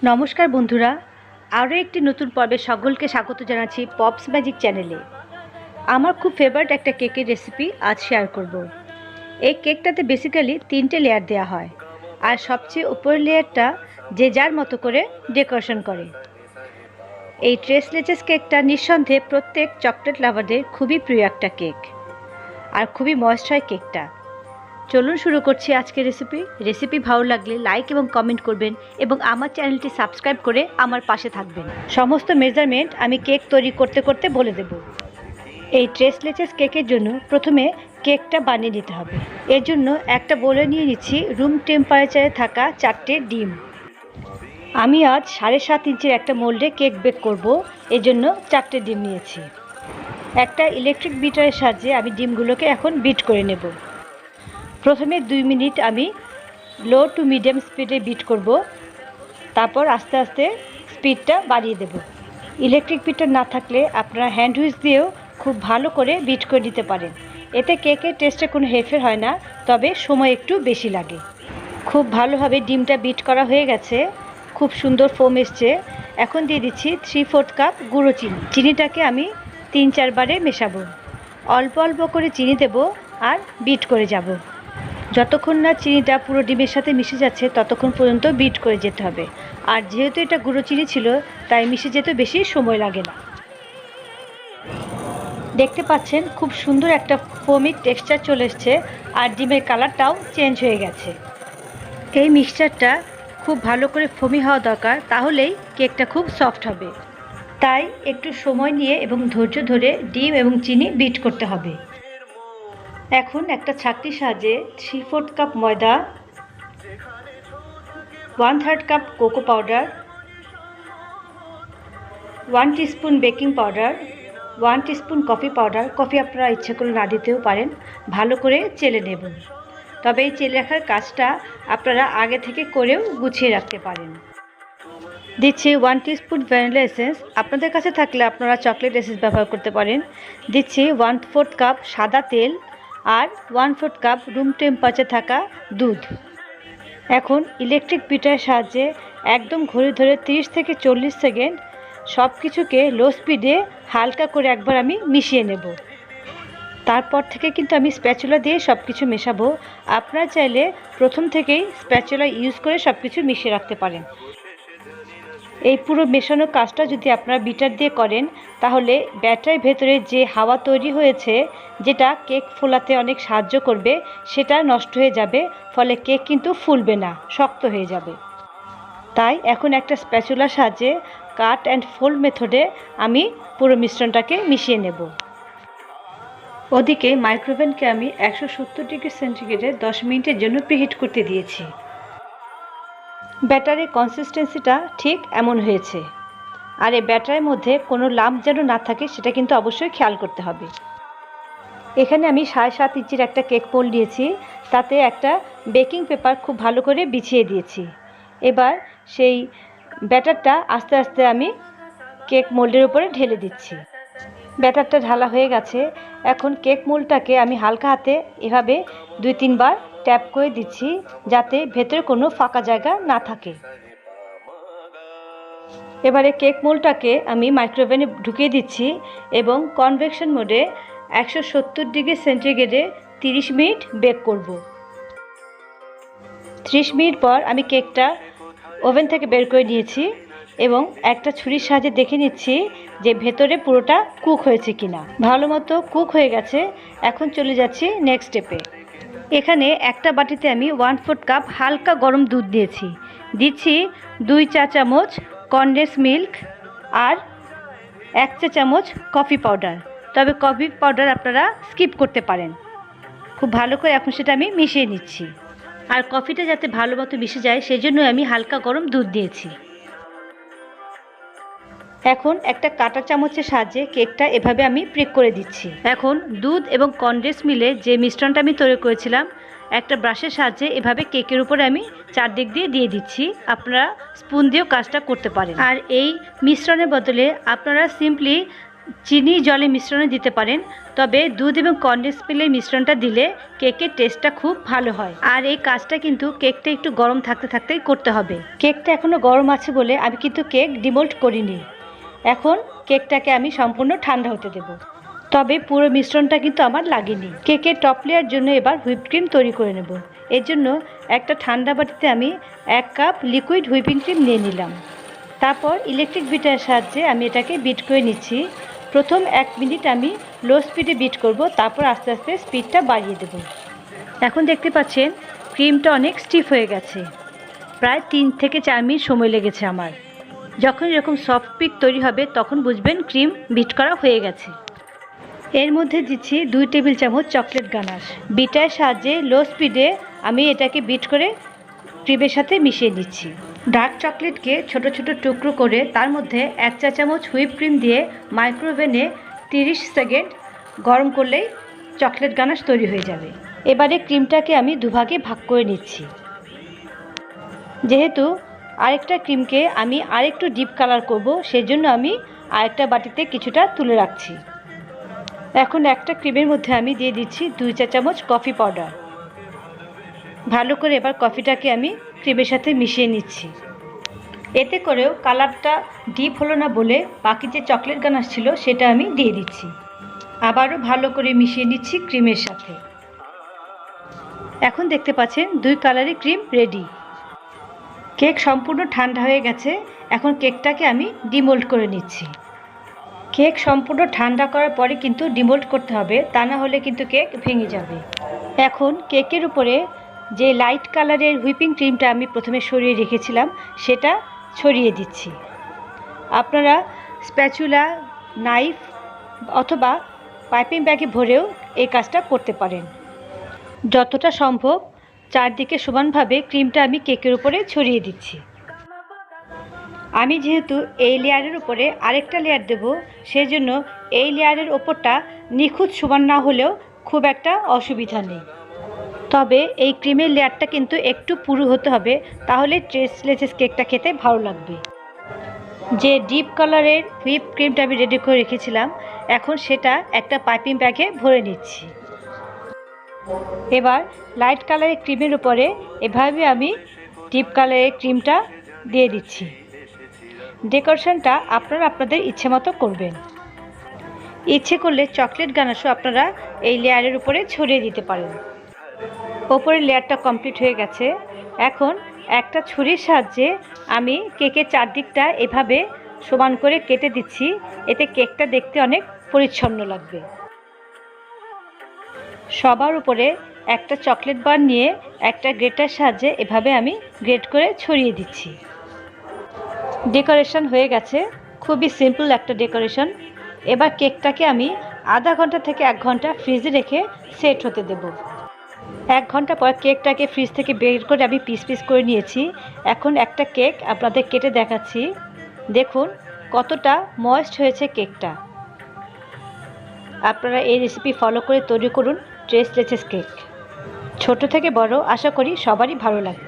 নমস্কার বন্ধুরা, আরও একটি নতুন পর্বে সকলকে স্বাগত জানাচ্ছি পপস ম্যাজিক চ্যানেলে। আমার খুব ফেভারিট একটা কেকের রেসিপি আজ শেয়ার করব। এই কেকটাতে বেসিক্যালি 3টে লেয়ার দেওয়া হয়, আর সবচেয়ে উপরের লেয়ারটা যে যার মতো করে ডেকোরেশন করে। এই লেচেস কেকটা নিঃসন্দেহে প্রত্যেক চকলেট লাভারদের খুবই প্রিয় একটা কেক, আর খুবই ময়েস্ট হয় কেকটা। চলুন শুরু করছি আজকের রেসিপি ভালো লাগলে লাইক এবং কমেন্ট করবেন এবং আমার চ্যানেলটি সাবস্ক্রাইব করে আমার পাশে থাকবেন। সমস্ত মেজারমেন্ট আমি কেক তৈরি করতে করতে বলে দেব। এই লেচেস কেকের জন্য প্রথমে কেকটা বানিয়ে নিতে হবে। এর জন্য একটা বোলে নিয়ে নিচ্ছি রুম টেম্পারেচারে থাকা 4টে ডিম। আমি আজ 7.5 ইঞ্চির একটা মোল্ডে কেক বেক করব, এর জন্য 4টে ডিম নিয়েছি। একটা ইলেকট্রিক বিটারের সাহায্যে আমি ডিমগুলোকে এখন বিট করে নেব। প্রথমে 2 মিনিট আমি লো টু মিডিয়াম স্পিডে বিট করব, তারপর আস্তে আস্তে স্পিডটা বাড়িয়ে দেব। ইলেকট্রিক বিটার না থাকলে আপনারা হ্যান্ড হুইস্ক দিয়েও খুব ভালো করে বিট করে দিতে পারেন। এতে কেকের টেস্টে কোনো হেরফের হয় না, তবে সময় একটু বেশি লাগে। খুব ভালোভাবে ডিমটা বিট করা হয়ে গেছে, খুব সুন্দর ফোম এসছে। এখন দিয়ে দিচ্ছি 3/4 কাপ গুঁড়ো চিনি। চিনিটাকে আমি 3-4 বারে মেশাবো। অল্প অল্প করে চিনি দেব আর বিট করে যাব। যতক্ষণ না চিনিটা পুরো ডিমের সাথে মিশে যাচ্ছে ততক্ষণ পর্যন্ত বিট করে যেতে হবে। আর যেহেতু এটা গুঁড়ো চিনি ছিল, তাই মিশে যেতে বেশি সময় লাগে না। দেখতে পাচ্ছেন খুব সুন্দর একটা ফোমি টেক্সচার চলে এসছে, আর ডিমের কালারটাও চেঞ্জ হয়ে গেছে। এই মিক্সচারটা খুব ভালো করে ফোমি হওয়া দরকার, তাহলেই কেকটা খুব সফট হবে। তাই একটু সময় নিয়ে এবং ধৈর্য ধরে ডিম এবং চিনি বিট করতে হবে। এখন একটা ছাঁকনির সাহায্যে 3/4 কাপ ময়দা, 1/3 cup cocoa powder, 1 teaspoon baking powder, 1 teaspoon coffee powder, coffee আপনারা ইচ্ছে করে না দিতেও পারেন, ভালো করে চেলে নেব। তবে এই চেলে রাখার কাজটা আপনারা আগে থেকে করেও গুছিয়ে রাখতে পারেন। দিচ্ছি 1 টিস্পুন ভ্যানিলা এসেন্স, আপনাদের কাছে থাকলে আপনারা চকলেট এসেন্স ব্যবহার করতে পারেন। দিচ্ছি 1/4 কাপ সাদা তেল আর 1/4 কাপ রুম টেম্পারেচারে থাকা দুধ। এখন ইলেকট্রিক বিটারের সাহায্যে একদম ঘড়ি ধরে 30 থেকে 40 সেকেন্ড সব কিছুকে লো স্পিডে হালকা করে একবার আমি মিশিয়ে নেব। তারপর থেকে কিন্তু আমি স্প্যাচুলা দিয়ে সব কিছু মেশাবো। আপনারা চাইলে প্রথম থেকেই স্প্যাচুলা ইউজ করে সব কিছু মিশিয়ে রাখতে পারেন। এই পুরো মেশানোর কাজটা যদি আপনারা বিটার দিয়ে করেন, তাহলে ব্যাটারের ভেতরে যে হাওয়া তৈরি হয়েছে, যেটা কেক ফোলাতে অনেক সাহায্য করবে, সেটা নষ্ট হয়ে যাবে। ফলে কেক কিন্তু ফুলবে না, শক্ত হয়ে যাবে। তাই এখন একটা স্প্যাচুলার সাহায্যে কাট অ্যান্ড ফোল্ড মেথডে আমি পুরো মিশ্রণটাকে মিশিয়ে নেব। ওদিকে মাইক্রোওভেনকে আমি 170 ডিগ্রি সেন্টিগ্রেডে 10 মিনিটের জন্য প্রিহিট করতে দিয়েছি। ব্যাটারের কনসিস্টেন্সিটা ঠিক এমন হয়েছে, আর এই ব্যাটারের মধ্যে কোনো লাম্প যেন না থাকে সেটা কিন্তু অবশ্যই খেয়াল করতে হবে। এখানে আমি 7.5 ইঞ্চির একটা কেক মোল্ড নিয়েছি, তাতে একটা বেকিং পেপার খুব ভালো করে বিছিয়ে দিয়েছি। এবার সেই ব্যাটারটা আস্তে আস্তে আমি কেক মোল্ডের উপরে ঢেলে দিচ্ছি। ব্যাটারটা ঢালা হয়ে গেছে। এখন কেক মোল্ডটাকে আমি হালকা হাতে এভাবে 2-3 বার ট্যাপ করে দিচ্ছি, যাতে ভেতরে কোনো ফাঁকা জায়গা না থাকে। এবারে কেক মোল্ডটাকে আমি মাইক্রোওভেনে ঢুকিয়ে দিচ্ছি এবং কনভেকশন মোডে 170 ডিগ্রি সেন্টিগ্রেডে 30 মিনিট বেক করব। 30 মিনিট পর আমি কেকটা ওভেন থেকে বের করে নিয়েছি এবং একটা ছুরির সাহায্যে দেখে নিচ্ছি যে ভেতরে পুরোটা কুক হয়েছে কিনা। ভালো মতো কুক হয়ে গেছে। এখন চলে যাচ্ছি নেক্সট স্টেপে। এখানে একটা বাটিতে আমি 1/4 কাপ হালকা গরম দুধ দিয়েছি। দিচ্ছি 2 চা চামচ কনডেন্স মিল্ক আর 1 চা চামচ কফি পাউডার। তবে কফি পাউডার আপনারা স্কিপ করতে পারেন। খুব ভালো করে এখন সেটা আমি মিশিয়ে নিচ্ছি, আর কফিটা যাতে ভালো মতো মিশে যায় সেজন্য আমি হালকা গরম দুধ দিয়েছি। এখন একটা কাঁটা চামচের সাহায্যে কেকটা এভাবে আমি প্রিক করে দিচ্ছি। এখন দুধ এবং কনডেন্স মিলে যে মিশ্রণটা আমি তৈরি করেছিলাম, একটা ব্রাশের সাহায্যে এভাবে কেকের উপরে আমি চারদিক দিয়ে দিচ্ছি। আপনারা স্পুন দিয়েও কাজটা করতে পারেন। আর এই মিশ্রণের বদলে আপনারা সিম্পলি চিনি জলে মিশ্রণে দিতে পারেন, তবে দুধ এবং কনডেন্স মিল্কের মিশ্রণটা দিলে কেকের টেস্টটা খুব ভালো হয়। আর এই কাজটা কিন্তু কেকটা একটু গরম থাকতে থাকতেই করতে হবে। কেকটা এখনও গরম আছে বলে আমি কিন্তু কেক ডিমোল্ড করিনি। এখন কেকটাকে আমি সম্পূর্ণ ঠান্ডা হতে দেব। তবে পুরো মিশ্রণটা কিন্তু আমার লাগেনি। কেকের টপ লেয়ার জন্য এবার হুইপ ক্রিম তৈরি করে নেব। এর জন্য একটা ঠান্ডা বাটিতে আমি 1 কাপ লিকুইড হুইপিং ক্রিম নিয়ে নিলাম। তারপর ইলেকট্রিক বিটারের সাহায্যে আমি এটাকে বিট করে নিচ্ছি। প্রথম 1 মিনিট আমি লো স্পিডে বিট করব, তারপর আস্তে আস্তে স্পিডটা বাড়িয়ে দেব। এখন দেখতে পাচ্ছেন ক্রিমটা অনেক স্টিফ হয়ে গেছে। প্রায় 3 থেকে 4 মিনিট সময় লেগেছে আমার। যখন এরকম সফট পিক তৈরি হবে তখন বুঝবেন ক্রিম বিট করা হয়ে গেছে। এর মধ্যে দিচ্ছি 2 টেবিল চামচ চকলেট গানাশ। বিটারের সাহায্যে লো স্পিডে আমি এটাকে বিট করে ক্রিমের সাথে মিশিয়ে নিচ্ছি। ডার্ক চকলেটকে ছোট ছোট টুকরো করে তার মধ্যে 1 চা চামচ হুইপ ক্রিম দিয়ে মাইক্রোওভেনে 30 সেকেন্ড গরম করলেই চকলেট গানাশ তৈরি হয়ে যাবে। এবারে ক্রিমটাকে আমি দুভাগে ভাগ করে নিচ্ছি। যেহেতু আরেকটা ক্রিমকে আমি আরেকটু ডিপ কালার করব, সেজন্য আমি আরেকটা বাটিতে কিছুটা তুলে রাখছি। এখন একটা ক্রিমের মধ্যে আমি দিয়ে দিচ্ছি 2 চা চামচ কফি পাউডার। ভালো করে এবার কফিটাকে আমি ক্রিমের সাথে মিশিয়ে নিচ্ছি। এতে করেও কালারটা ডিপ হলো না বলে বাকি যে চকলেট গানাশ ছিল সেটা আমি দিয়ে দিচ্ছি। আবারও ভালো করে মিশিয়ে নিচ্ছি ক্রিমের সাথে। এখন দেখতে পাচ্ছেন 2 কালারের ক্রিম রেডি। কেক সম্পূর্ণ ঠান্ডা হয়ে গেছে। এখন কেকটাকে আমি ডিমোল্ড করে নিচ্ছি। কেক সম্পূর্ণ ঠান্ডা করার পরে কিন্তু ডিমোল্ড করতে হবে, তা না হলে কিন্তু কেক ভেঙে যাবে। এখন কেকের উপরে যে লাইট কালারের হুইপিং ক্রিমটা আমি প্রথমে সরিয়ে রেখেছিলাম সেটা ছড়িয়ে দিচ্ছি। আপনারা স্প্যাচুলা, নাইফ অথবা পাইপিং ব্যাগে ভরেও এই কাজটা করতে পারেন। যতটা সম্ভব চারদিকে সমানভাবে ক্রিমটা আমি কেকের উপরে ছড়িয়ে দিচ্ছি। আমি যেহেতু এই লেয়ারের উপরে আরেকটা লেয়ার দেব, সেজন্য এই লেয়ারের ওপরটা নিখুঁত সমান না হলেও খুব একটা অসুবিধা নেই। তবে এই ক্রিমের লেয়ারটা কিন্তু একটু পুরু হতে হবে, তাহলে লেচেস কেকটা খেতে ভালো লাগবে। যে ডিপ কালারের হুইপ ক্রিমটা আমি রেডি করে রেখেছিলাম, এখন সেটা একটা পাইপিং ব্যাগে ভরে নিচ্ছি। এবার লাইট কালারের ক্রিমের উপরে এভাবে আমি ডিপ কালারের ক্রিমটা দিয়ে দিচ্ছি। ডেকোরেশনটা আপনারা আপনাদের ইচ্ছে মতো করবেন। ইচ্ছে করলে চকলেট গানাশও আপনারা এই লেয়ারের উপরে ছড়িয়ে দিতে পারেন। ওপরের লেয়ারটা কমপ্লিট হয়ে গেছে। এখন একটা ছুরির সাহায্যে আমি কেকের চারদিকটা এভাবে সমান করে কেটে দিচ্ছি। এতে কেকটা দেখতে অনেক পরিচ্ছন্ন লাগবে। সবার উপরে একটা চকলেট বার নিয়ে একটা গ্রেটার সাহায্যে এভাবে আমি গ্রেট করে ছড়িয়ে দিচ্ছি। ডেকোরেশন হয়ে গেছে। খুবই সিম্পল একটা ডেকোরেশন। এবার কেকটাকে আমি আধা ঘন্টা থেকে 1 ঘন্টা ফ্রিজে রেখে সেট হতে দেব। 1 ঘন্টা পর কেকটাকে ফ্রিজ থেকে বের করে আমি পিস পিস করে নিয়েছি। এখন একটা কেক আপনাদের কেটে দেখাচ্ছি। দেখুন কতটা ময়েস্ট হয়েছে কেকটা। আপনারা এই রেসিপি ফলো করে তৈরি করুন লেচেস কেক। ছোট থেকে বড় আশা করি সবারই ভালো লাগবে।